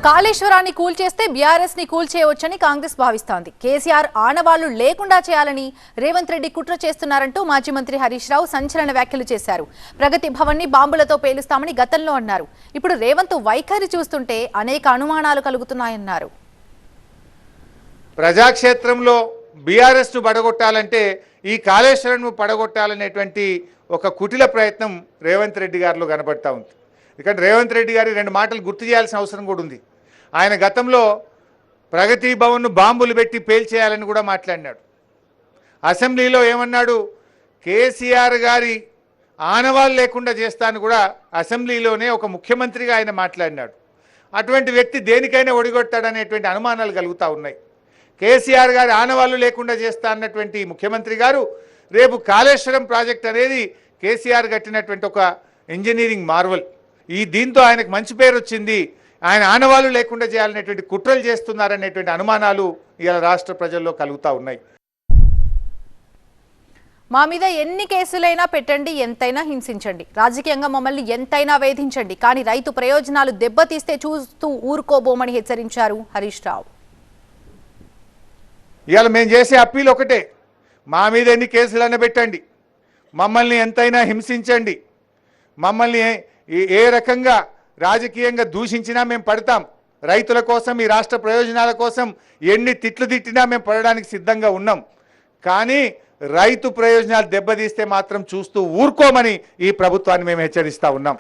కాళేశ్వరాన్ని కూల్చేస్తే BRS ని కూల్చేయవచ్చని కాంగ్రెస్ భావిస్తోంది. కేసీఆర్ ఆనవాళ్లు లేకుండా చేయాలని రేవంత్ రెడ్డి కుట్ర చేస్తున్నారంటూ మాజీ మంత్రి హరీష్ రావు సంచలన వ్యాఖ్యలు చేశారు. ప్రగతి భవన్ ని బాంబులతో పేలుస్తామని గతంలో అన్నారు. ఇప్పుడు రేవంత్ వైఖరి చూస్తుంటే అనేక అనుమానాలు కలుగుతున్నాయన్నారు. ప్రజాక్షేత్రంలో బీఆర్ఎస్ ను పడగొట్టాలంటే ఈ కాళేశ్వరం పడగొట్టాలనేటువంటి ఒక కుటిల ప్రయత్నం రేవంత్ రెడ్డి గారిలో కనబడతా ఉంది. ఇక్కడ రేవంత్ రెడ్డి గారి రెండు మాటలు గుర్తు చేయాల్సిన అవసరం కూడా ఉంది. ఆయన గతంలో ప్రగతి భవన్ను బాంబులు పెట్టి పేల్చేయాలని కూడా మాట్లాడినాడు. అసెంబ్లీలో ఏమన్నాడు, కేసీఆర్ గారి ఆనవాళ్ళు లేకుండా చేస్తాను కూడా అసెంబ్లీలోనే ఒక ముఖ్యమంత్రిగా ఆయన మాట్లాడినాడు. అటువంటి వ్యక్తి దేనికైనా ఒడిగొట్టాడనేటువంటి అనుమానాలు కలుగుతూ ఉన్నాయి. కేసీఆర్ గారి ఆనవాళ్ళు లేకుండా చేస్తా అన్నటువంటి ముఖ్యమంత్రి గారు రేపు కాళేశ్వరం ప్రాజెక్ట్ అనేది కేసీఆర్ కట్టినటువంటి ఒక ఇంజనీరింగ్ మార్వల్. దీంతో ఆయనకు మంచి పేరు వచ్చింది, ఆయన ఆనవాళ్ళు లేకుండా చేయాలనేటువంటి కుట్రలు చేస్తున్నారనేటువంటి అనుమానాలు ఇలా రాష్ట్ర ప్రజల్లో కలుగుతూ ఉన్నాయి. మా మీద ఎన్ని కేసులైనా పెట్టండి, ఎంతైనా హింసించండి, రాజకీయంగా మమ్మల్ని ఎంతైనా వేధించండి, కానీ రైతు ప్రయోజనాలు దెబ్బతీస్తే చూస్తూ ఊరుకోబోమని హెచ్చరించారు హరీష్ రావు. ఇవాళ మేము చేసే అప్పీల్ ఒకటే, మా మీద ఎన్ని కేసులైనా పెట్టండి, మమ్మల్ని ఎంతైనా హింసించండి, మమ్మల్ని ఏ రకంగా రాజకీయంగా దూషించినా మేము పడతాం. రైతుల కోసం, ఈ రాష్ట్ర ప్రయోజనాల కోసం ఎన్ని తిట్లు తిట్టినా మేము పడడానికి సిద్ధంగా ఉన్నాం. కానీ రైతు ప్రయోజనాలు దెబ్బతీస్తే మాత్రం చూస్తూ ఊరుకోమని ఈ ప్రభుత్వాన్ని మేము హెచ్చరిస్తూ ఉన్నాం.